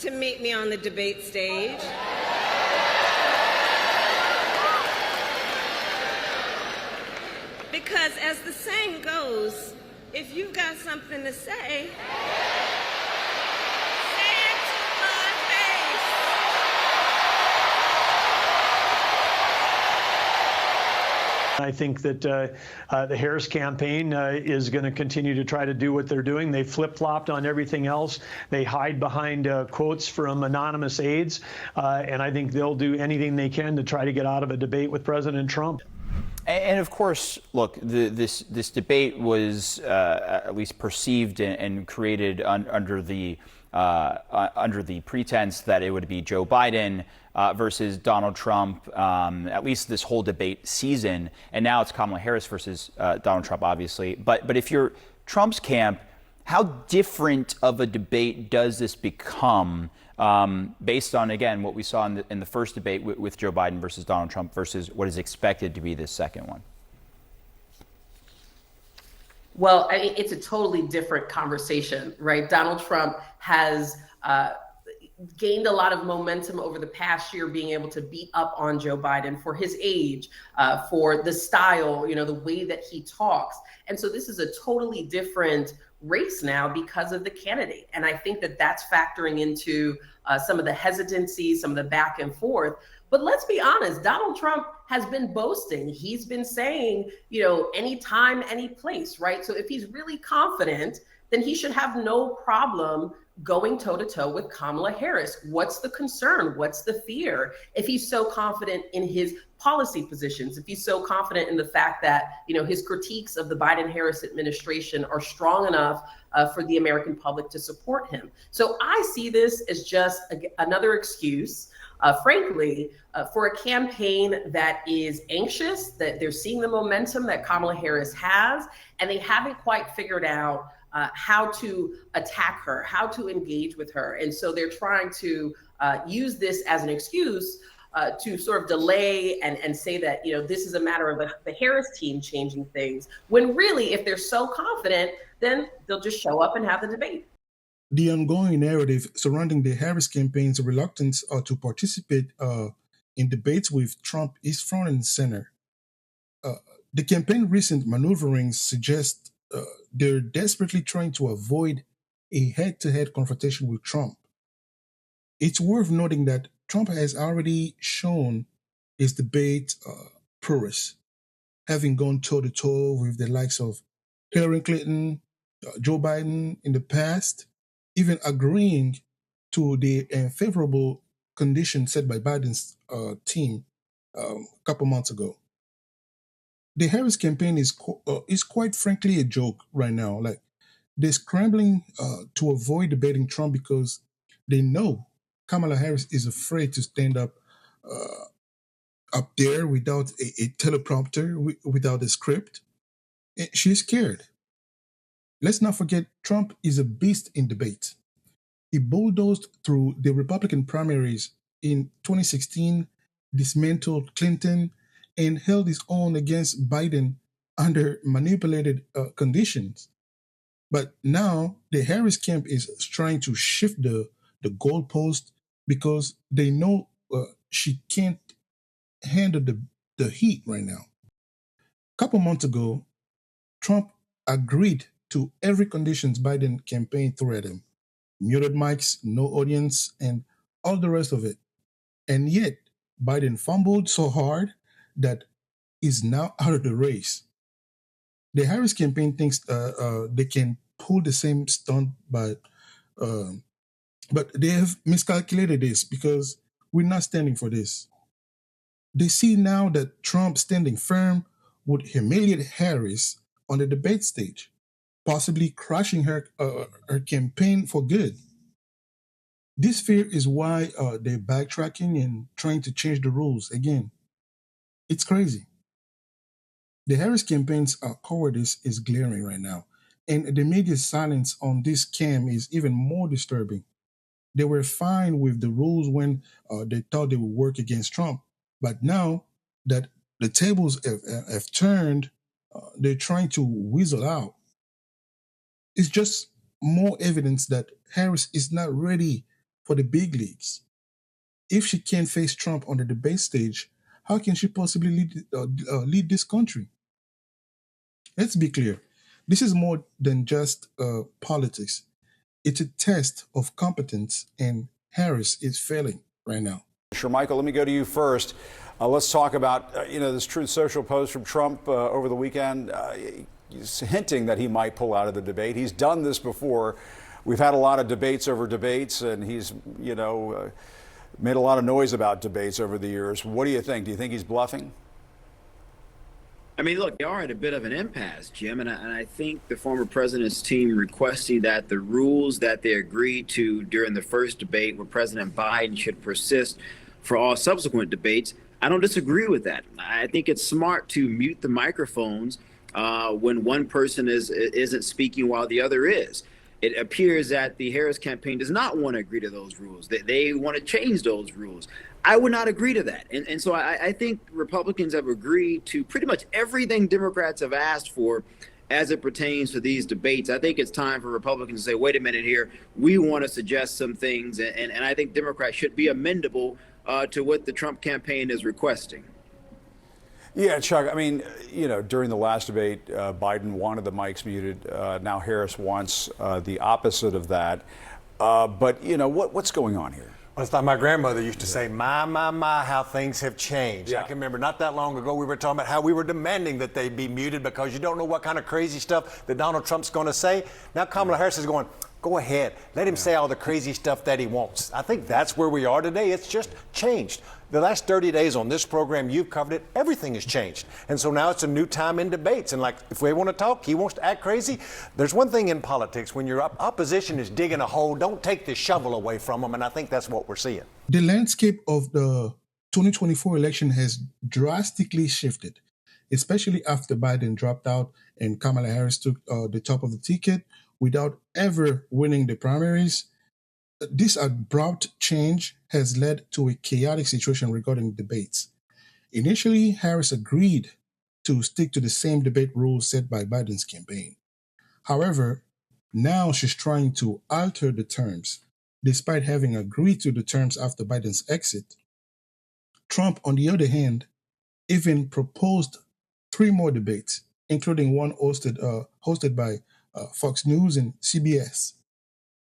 to meet me on the debate stage. Because as the saying goes, if you've got something to say, say it to my face. I think that the Harris campaign is going to continue to try to do what they're doing. They flip-flopped on everything else. They hide behind quotes from anonymous aides, and I think they'll do anything they can to try to get out of a debate with President Trump. And of course, look, this debate was at least perceived and created under the pretense that it would be Joe Biden versus Donald Trump, at least this whole debate season. And now it's Kamala Harris versus Donald Trump, obviously. But if you're Trump's camp, how different of a debate does this become based on, again, what we saw in the first debate with Joe Biden versus Donald Trump versus what is expected to be this second one? Well, I mean, it's a totally different conversation, right? Donald Trump has gained a lot of momentum over the past year, being able to beat up on Joe Biden for his age, for the style, the way that he talks. And so this is a totally different race now because of the candidate. And I think that that's factoring into some of the hesitancy, some of the back and forth. But let's be honest, Donald Trump has been boasting. He's been saying, anytime, any place, right? So if he's really confident, then he should have no problem going toe-to-toe with Kamala Harris. What's the concern? What's the fear? If he's so confident in his policy positions, if he's so confident in the fact that, his critiques of the Biden-Harris administration are strong enough for the American public to support him. So I see this as just another excuse, frankly, for a campaign that is anxious, that they're seeing the momentum that Kamala Harris has, and they haven't quite figured out how to attack her, how to engage with her. And so they're trying to use this as an excuse to sort of delay and say that, this is a matter of the Harris team changing things, when really, if they're so confident, then they'll just show up and have the debate. The ongoing narrative surrounding the Harris campaign's reluctance to participate in debates with Trump is front and center. The campaign recent maneuverings suggest they're desperately trying to avoid a head-to-head confrontation with Trump. It's worth noting that Trump has already shown his debate prowess, having gone toe-to-toe with the likes of Hillary Clinton, Joe Biden in the past, even agreeing to the unfavorable conditions set by Biden's team a couple months ago. The Harris campaign is quite frankly a joke right now. Like, they're scrambling to avoid debating Trump because they know Kamala Harris is afraid to stand up there without a teleprompter, without a script. She's scared. Let's not forget, Trump is a beast in debate. He bulldozed through the Republican primaries in 2016, dismantled Clinton, and held his own against Biden under manipulated conditions. But now the Harris camp is trying to shift the goalpost because they know she can't handle the heat right now. A couple months ago, Trump agreed to every conditions Biden campaign threw at him. Muted mics, no audience, and all the rest of it. And yet, Biden fumbled so hard that he's now out of the race. The Harris campaign thinks they can pull the same stunt, but they have miscalculated this because we're not standing for this. They see now that Trump standing firm would humiliate Harris on the debate stage, possibly crashing her campaign for good. This fear is why they're backtracking and trying to change the rules again. It's crazy. The Harris campaign's cowardice is glaring right now, and the media's silence on this scam is even more disturbing. They were fine with the rules when they thought they would work against Trump, but now that the tables have turned, they're trying to weasel out. It's just more evidence that Harris is not ready for the big leagues. If she can't face Trump on the debate stage, how can she possibly lead this country? Let's be clear. This is more than just politics. It's a test of competence, and Harris is failing right now. Sure, Michael, let me go to you first. Let's talk about, this Truth Social post from Trump over the weekend. He's hinting that he might pull out of the debate. He's done this before. We've had a lot of debates over debates, and he's, made a lot of noise about debates over the years. What do you think? Do you think he's bluffing? I mean, look, they are at a bit of an impasse, Jim, and I think the former president's team requesting that the rules that they agreed to during the first debate with President Biden should persist for all subsequent debates. I don't disagree with that. I think it's smart to mute the microphones when one person isn't speaking while the other is. It appears that the Harris campaign does not want to agree to those rules. They want to change those rules. I would not agree to that. And so I think Republicans have agreed to pretty much everything Democrats have asked for as it pertains to these debates. I think it's time for Republicans to say, wait a minute here, we want to suggest some things. And I think Democrats should be amendable to what the Trump campaign is requesting. Yeah, Chuck, I mean, during the last debate, Biden wanted the mics muted. Now Harris wants the opposite of that. But, what's going on here? Well, it's like my grandmother used to say, my, how things have changed. Yeah. I can remember not that long ago we were talking about how we were demanding that they be muted because you don't know what kind of crazy stuff that Donald Trump's going to say. Now Kamala Harris is going, go ahead, let him say all the crazy stuff that he wants. I think that's where we are today. It's just changed. The last 30 days on this program, you've covered it, everything has changed. And so now it's a new time in debates. And if we want to talk, he wants to act crazy. There's one thing in politics, when your opposition is digging a hole, don't take the shovel away from them. And I think that's what we're seeing. The landscape of the 2024 election has drastically shifted, especially after Biden dropped out and Kamala Harris took the top of the ticket without ever winning the primaries. This abrupt change has led to a chaotic situation regarding debates. Initially, Harris agreed to stick to the same debate rules set by Biden's campaign. However, now she's trying to alter the terms, despite having agreed to the terms after Biden's exit. Trump, on the other hand, even proposed 3 more debates, including one hosted by Fox News and CBS.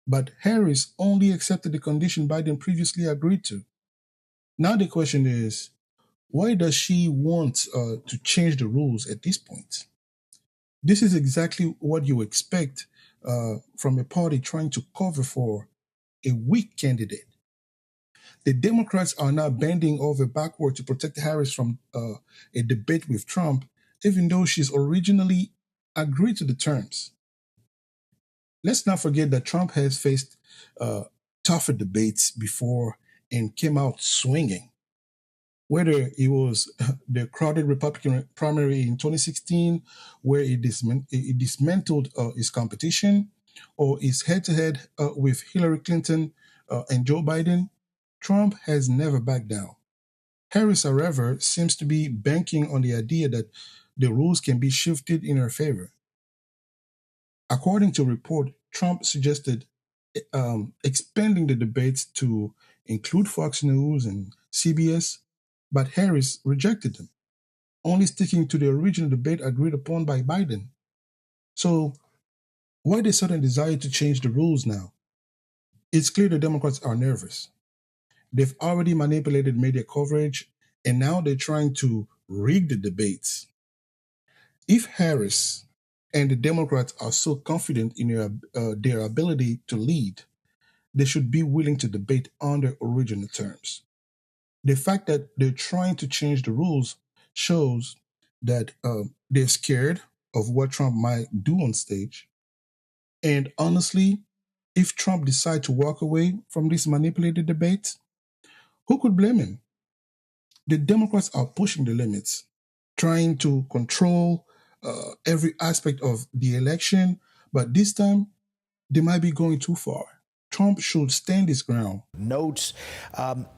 But Harris only accepted the condition Biden previously agreed to. Now the question is, why does she want to change the rules at this point? This is exactly what you expect from a party trying to cover for a weak candidate. The Democrats are now bending over backward to protect Harris from a debate with Trump, even though she's originally agreed to the terms. Let's not forget that Trump has faced tougher debates before and came out swinging. Whether it was the crowded Republican primary in 2016, where he dismantled his competition, or his head-to-head with Hillary Clinton and Joe Biden, Trump has never backed down. Harris, however, seems to be banking on the idea that the rules can be shifted in her favor. According to a report, Trump suggested expanding the debates to include Fox News and CBS, but Harris rejected them, only sticking to the original debate agreed upon by Biden. So, why the sudden desire to change the rules now? It's clear the Democrats are nervous. They've already manipulated media coverage, and now they're trying to rig the debates. If Harris and the Democrats are so confident in their ability to lead, they should be willing to debate on their original terms. The fact that they're trying to change the rules shows that they're scared of what Trump might do on stage. And honestly, if Trump decides to walk away from this manipulated debate, who could blame him? The Democrats are pushing the limits, trying to control every aspect of the election, but this time they might be going too far. Trump should stand his ground. Notes.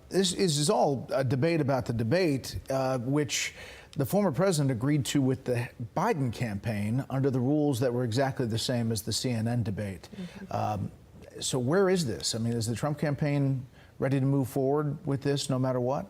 This is all a debate about the debate, which the former president agreed to with the Biden campaign under the rules that were exactly the same as the CNN debate. So where is this? I mean, is the Trump campaign ready to move forward with this no matter what?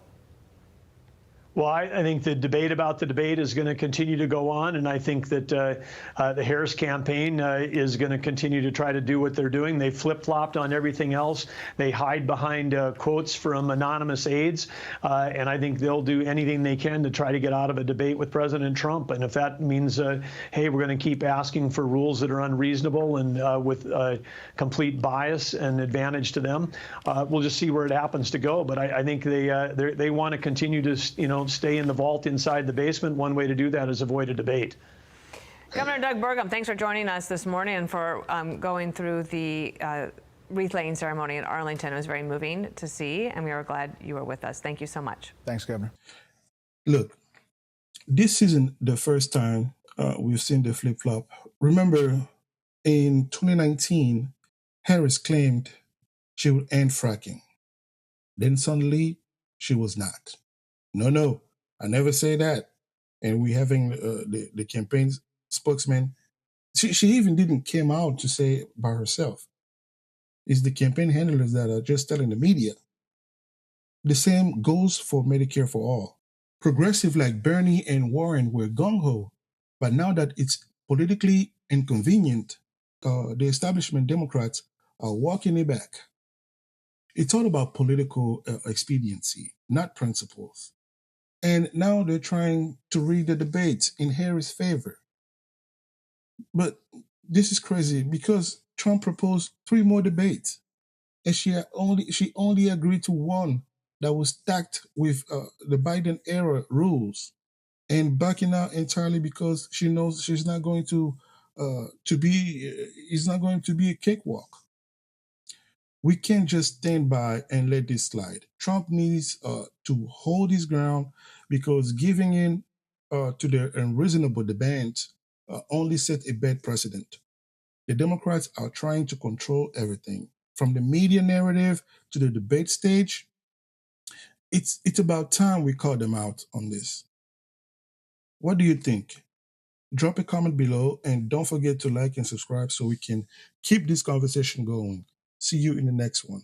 Well, I think the debate about the debate is going to continue to go on, and I think that the Harris campaign is going to continue to try to do what they're doing. They flip-flopped on everything else. They hide behind quotes from anonymous aides, and I think they'll do anything they can to try to get out of a debate with President Trump. And if that means, hey, we're going to keep asking for rules that are unreasonable and with complete bias and advantage to them, we'll just see where it happens to go. But I think they want to continue to, stay in the vault inside the basement. One way to do that is avoid a debate. Governor Doug Burgum, thanks for joining us this morning and for going through the wreath-laying ceremony in Arlington. It was very moving to see, and we are glad you were with us. Thank you so much. Thanks, Governor. Look, this isn't the first time we've seen the flip-flop. Remember, in 2019, Harris claimed she would end fracking. Then suddenly, she was not. No, I never say that. And we having the campaign spokesman. She even didn't came out to say it by herself. It's the campaign handlers that are just telling the media. The same goes for Medicare for all. Progressive like Bernie and Warren were gung-ho, but now that it's politically inconvenient, the establishment Democrats are walking it back. It's all about political expediency, not principles. And now they're trying to read the debates in Harris' favor. But this is crazy because Trump proposed 3 more debates, and she only agreed to one that was stacked with the Biden era rules, and backing out entirely because she knows she's not going to it's not going to be a cakewalk. We can't just stand by and let this slide. Trump needs to hold his ground because giving in to their unreasonable demands only set a bad precedent. The Democrats are trying to control everything, from the media narrative to the debate stage. It's about time we call them out on this. What do you think? Drop a comment below and don't forget to like and subscribe so we can keep this conversation going. See you in the next one.